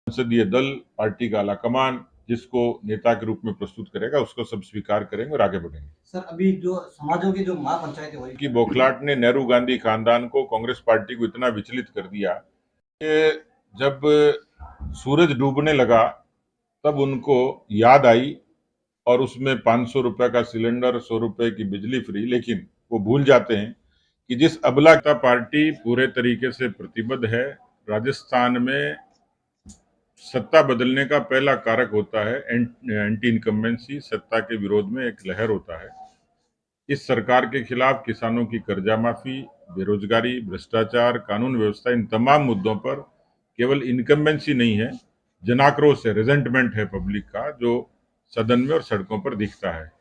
संसदीय दल, पार्टी का आलाकमान जिसको नेता के रूप में प्रस्तुत करेगा उसको सब स्वीकार करेंगे और आगे बढ़ेंगे। सर, अभी जो समाजों की जो महापंचायत है की बौखलाहट ने नेहरू गांधी खानदान को, कांग्रेस पार्टी को इतना विचलित कर दिया कि जब सूरज डूबने लगा तब उनको याद आई और उसमें 500 रुपए का सिलेंडर, 100 रुपए की बिजली फ्री, लेकिन वो भूल जाते हैं कि जिस अबला पार्टी पूरे तरीके से प्रतिबद्ध है। राजस्थान में सत्ता बदलने का पहला कारक होता है एंटी इनकम्बेंसी, सत्ता के विरोध में एक लहर होता है। इस सरकार के खिलाफ किसानों की कर्जा माफी, बेरोजगारी, भ्रष्टाचार, कानून व्यवस्था, इन तमाम मुद्दों पर केवल इनकम्बेंसी नहीं है, जनाक्रोश है, रिजेंटमेंट है पब्लिक का, जो सदन में और सड़कों पर दिखता है।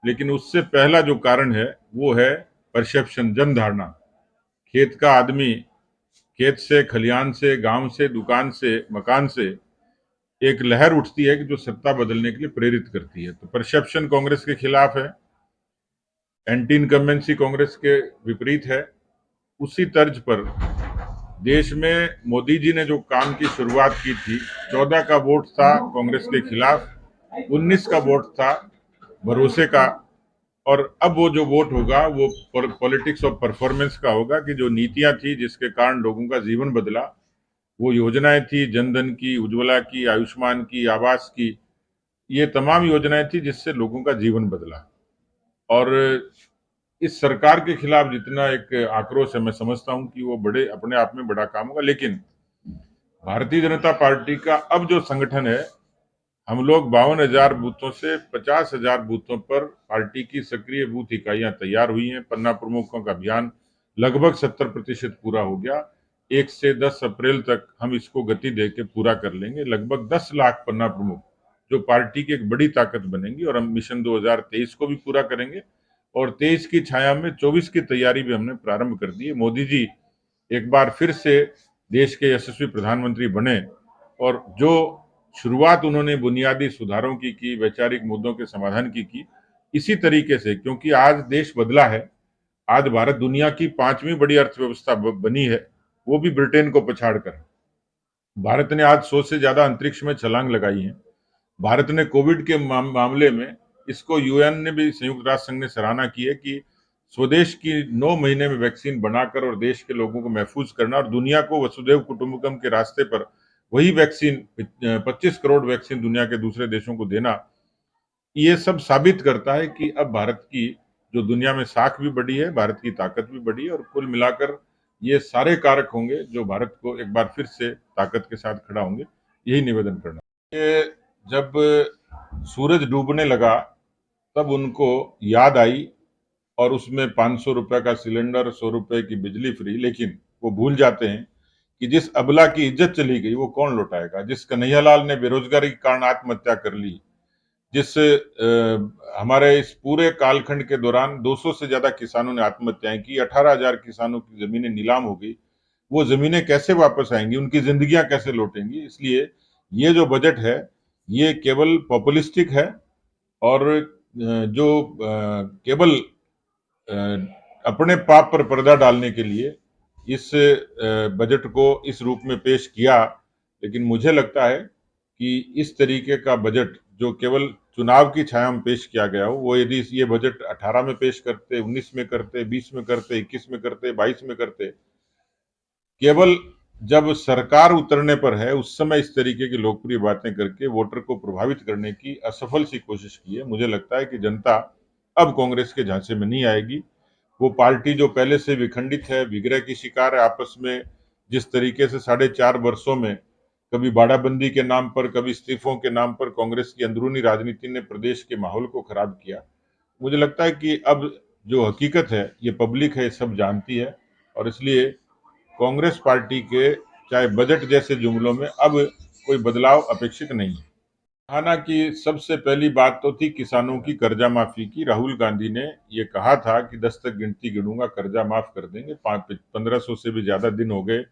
लेकिन उससे पहला जो कारण है वो है परसेप्शन, जन धारणा। खेत का आदमी खेत से, खलिहान से, गांव से, दुकान से, मकान से एक लहर उठती है कि जो सत्ता बदलने के लिए प्रेरित करती है। तो परसेप्शन कांग्रेस के खिलाफ है, एंटी इनकम्बेंसी कांग्रेस के विपरीत है। उसी तर्ज पर देश में मोदी जी ने जो काम की शुरुआत की थी, 14 का वोट था कांग्रेस के खिलाफ, 19 का वोट था भरोसे का, और अब वो जो वोट होगा वो पॉलिटिक्स ऑफ परफॉर्मेंस का होगा कि जो नीतियां थी जिसके कारण लोगों का जीवन बदला, वो योजनाएं थी जनधन की, उज्ज्वला की, आयुष्मान की, आवास की, ये तमाम योजनाएं थी जिससे लोगों का जीवन बदला। और इस सरकार के खिलाफ जितना एक आक्रोश है, मैं समझता हूं कि वो बड़े अपने आप में बड़ा काम होगा। लेकिन भारतीय जनता पार्टी का अब जो संगठन है, हम लोग 52,000 बूथों से 50,000 बूथों पर पार्टी की सक्रिय बूथ इकाइयां तैयार हुई हैं। पन्ना प्रमुखों का अभियान लगभग 70% पूरा हो गया। 1 से 10 अप्रैल तक हम इसको गति देके पूरा कर लेंगे। लगभग 10 लाख पन्ना प्रमुख जो पार्टी की एक बड़ी ताकत बनेंगी, और हम मिशन 2023 को भी पूरा करेंगे। और 23 की छाया में 24 की तैयारी भी हमने प्रारंभ कर दी है। मोदी जी एक बार फिर से देश के यशस्वी प्रधानमंत्री बने, और जो शुरुआत उन्होंने बुनियादी सुधारों की, वैचारिक मुद्दों के समाधान की, इसी तरीके से, क्योंकि आज देश बदला है। आज भारत दुनिया की 5वीं बड़ी अर्थव्यवस्था बनी है, वो भी ब्रिटेन को पछाड़कर। भारत ने आज 100 से ज्यादा अंतरिक्ष में छलांग लगाई है। भारत ने कोविड के मामले में, इसको यूएन ने भी, संयुक्त राष्ट्र संघ ने सराहना की है कि स्वदेश की 9 महीने में वैक्सीन बनाकर और देश के लोगों को महफूज करना, और दुनिया को वसुधैव कुटुंबकम के रास्ते पर वही वैक्सीन, 25 करोड़ वैक्सीन दुनिया के दूसरे देशों को देना, ये सब साबित करता है कि अब भारत की जो दुनिया में साख भी बढ़ी है, भारत की ताकत भी बढ़ी है। और कुल मिलाकर ये सारे कारक होंगे जो भारत को एक बार फिर से ताकत के साथ खड़ा होंगे। यही निवेदन करना है। जब सूरज डूबने लगा तब उनको याद आई और उसमें 500 रुपए का सिलेंडर, 100 रुपए की बिजली फ्री, लेकिन वो भूल जाते हैं कि जिस अबला की इज्जत चली गई वो कौन लौटाएगा। जिस कन्हैयालाल ने बेरोजगारी के कारण आत्महत्या कर ली, जिस हमारे इस पूरे कालखंड के दौरान 200 से ज्यादा किसानों ने आत्महत्याएं की, 18,000 किसानों की जमीनें नीलाम हो गई, वो जमीनें कैसे वापस आएंगी, उनकी जिंदगियां कैसे लौटेंगी। इसलिए ये जो बजट है ये केवल पॉपुलिस्टिक है, और जो केवल अपने पाप पर पर्दा डालने के लिए इस बजट को इस रूप में पेश किया। लेकिन मुझे लगता है कि इस तरीके का बजट जो केवल चुनाव की छाया में पेश किया गया हो, वो यदि ये बजट 18 में पेश करते, 19 में करते, 20 में करते, 21 में करते, 22 में करते, केवल जब सरकार उतरने पर है उस समय इस तरीके की लोकप्रिय बातें करके वोटर को प्रभावित करने की असफल सी कोशिश की है। मुझे लगता है कि जनता अब कांग्रेस के झांसे में नहीं आएगी। वो पार्टी जो पहले से विखंडित है, विग्रह की शिकार है आपस में, जिस तरीके से 4.5 वर्षों में कभी बाड़ाबंदी के नाम पर, कभी इस्तीफों के नाम पर कांग्रेस की अंदरूनी राजनीति ने प्रदेश के माहौल को खराब किया, मुझे लगता है कि अब जो हकीकत है ये पब्लिक है, सब जानती है। और इसलिए कांग्रेस पार्टी के चाहे बजट जैसे जुमलों में अब कोई बदलाव अपेक्षित नहीं है। हालांकि सबसे पहली बात तो थी किसानों की कर्जा माफी की। राहुल गांधी ने ये कहा था कि 10 तक गिनती गिनूंगा, कर्जा माफ कर देंगे। 1500 से भी ज्यादा दिन हो गए।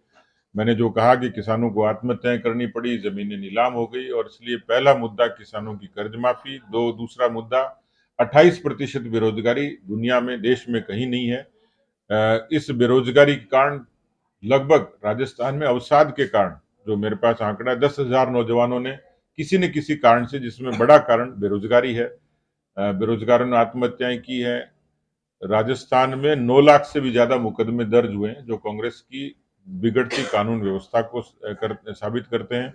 मैंने जो कहा कि किसानों को आत्महत्याएं करनी पड़ी, जमीनें नीलाम हो गई, और इसलिए पहला मुद्दा किसानों की कर्ज माफी। दूसरा मुद्दा 28% बेरोजगारी, दुनिया में, देश में कहीं नहीं है। इस बेरोजगारी के कारण लगभग राजस्थान में अवसाद के कारण जो मेरे पास आंकड़ा है, 10,000 नौजवानों ने किसी न किसी कारण से, जिसमें बड़ा कारण बेरोजगारी है, बेरोजगारों ने आत्महत्याएं की है। राजस्थान में 9 लाख से भी ज्यादा मुकदमे दर्ज हुए हैं, जो कांग्रेस की बिगड़ती कानून व्यवस्था को साबित करते हैं।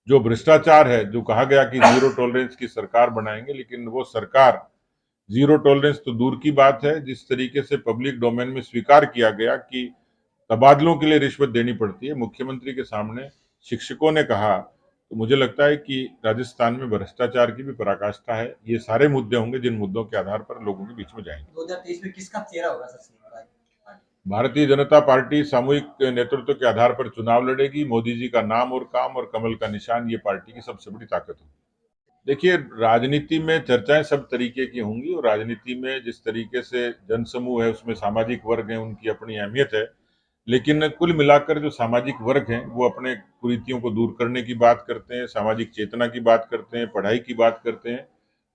जो भ्रष्टाचार है, जो कहा गया कि जीरो टॉलरेंस की सरकार बनाएंगे, लेकिन वो सरकार, जीरो टॉलरेंस तो दूर की बात है, जिस तरीके से पब्लिक डोमेन में स्वीकार किया गया कि तबादलों के लिए रिश्वत देनी पड़ती है, मुख्यमंत्री के सामने शिक्षकों ने कहा, तो मुझे लगता है कि राजस्थान में भ्रष्टाचार की भी पराकाष्ठा है। ये सारे मुद्दे होंगे जिन मुद्दों के आधार पर लोगों के बीच में जाएंगे। 2023 में किसका चेहरा होगा सर? भारतीय जनता पार्टी सामूहिक नेतृत्व के आधार पर चुनाव लड़ेगी। मोदी जी का नाम और काम और कमल का निशान ये पार्टी की सबसे बड़ी ताकत होगी। देखिए, राजनीति में चर्चाएं सब तरीके की होंगी, और राजनीति में जिस तरीके से जनसमूह है, उसमें सामाजिक वर्ग है, उनकी अपनी अहमियत है। लेकिन कुल मिलाकर जो सामाजिक वर्ग हैं, वो अपने कुरीतियों को दूर करने की बात करते हैं, सामाजिक चेतना की बात करते हैं, पढ़ाई की बात करते हैं,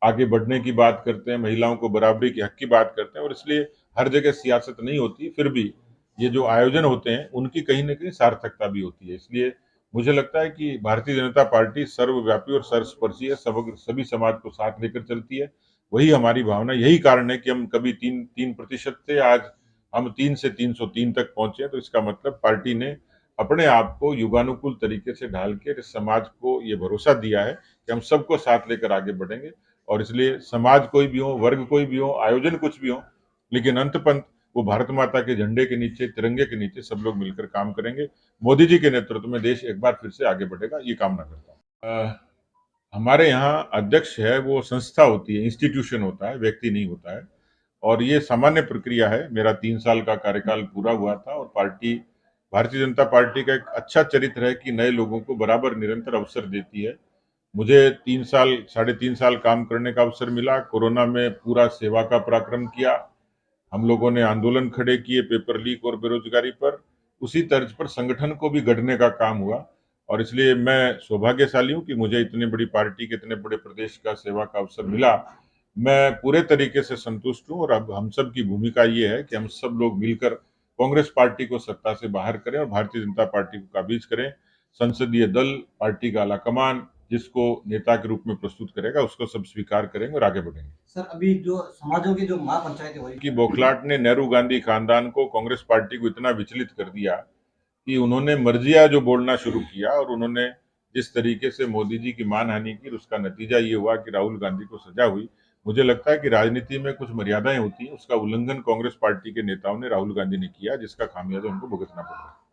आगे बढ़ने की बात करते हैं, महिलाओं को बराबरी के हक की बात करते हैं। और इसलिए हर जगह सियासत नहीं होती, फिर भी ये जो आयोजन होते हैं, उनकी कहीं ना कहीं सार्थकता भी होती है। इसलिए मुझे लगता है कि भारतीय जनता पार्टी सर्वव्यापी और सर्वस्पर्शी है, समग्र सभी समाज को साथ लेकर चलती है। वही हमारी भावना, यही कारण है कि हम कभी 3% थे, आज हम 3 से 303 तक पहुंचे हैं। तो इसका मतलब पार्टी ने अपने आप को युगानुकूल तरीके से ढाल के इस समाज को ये भरोसा दिया है कि हम सबको साथ लेकर आगे बढ़ेंगे। और इसलिए समाज कोई भी हो, वर्ग कोई भी हो, आयोजन कुछ भी हो, लेकिन अंतपंत वो भारत माता के झंडे के नीचे, तिरंगे के नीचे सब लोग मिलकर काम करेंगे। मोदी जी के नेतृत्व में देश एक बार फिर से आगे बढ़ेगा, ये कामना करता हूँ। हमारे यहाँ अध्यक्ष है, वो संस्था होती है, इंस्टीट्यूशन होता है, व्यक्ति नहीं होता है। और ये सामान्य प्रक्रिया है। मेरा 3 साल का कार्यकाल पूरा हुआ था, और पार्टी, भारतीय जनता पार्टी का एक अच्छा चरित्र है कि नए लोगों को बराबर निरंतर अवसर देती है। मुझे 3 साल, 3.5 साल काम करने का अवसर मिला। कोरोना में पूरा सेवा का पराक्रम किया। हम लोगों ने आंदोलन खड़े किए पेपर लीक और बेरोजगारी पर। उसी तर्ज पर संगठन को भी गढ़ने का काम हुआ। और इसलिए मैं सौभाग्यशाली हूं कि मुझे इतनी बड़ी पार्टी के, इतने बड़े प्रदेश का सेवा का अवसर मिला। मैं पूरे तरीके से संतुष्ट हूं, और अब हम सब की भूमिका ये है कि हम सब लोग मिलकर कांग्रेस पार्टी को सत्ता से बाहर करें और भारतीय जनता पार्टी को काबिज करें। संसदीय दल, पार्टी का आलाकमान जिसको नेता के रूप में प्रस्तुत करेगा, उसको सब स्वीकार करेंगे और आगे बढ़ेंगे। सर, अभी जो समाजों की जो महापंचायतें हुई की बौखलाहट ने नेहरू गांधी खानदान को, कांग्रेस पार्टी को इतना विचलित कर दिया कि उन्होंने मर्जिया जो बोलना शुरू किया, और उन्होंने जिस तरीके से मोदी जी की मानहानि की, उसका नतीजा ये हुआ कि राहुल गांधी को सजा हुई। मुझे लगता है कि राजनीति में कुछ मर्यादाएं होती हैं, उसका उल्लंघन कांग्रेस पार्टी के नेताओं ने, राहुल गांधी ने किया, जिसका खामियाजा उनको भुगतना पड़ रहा है।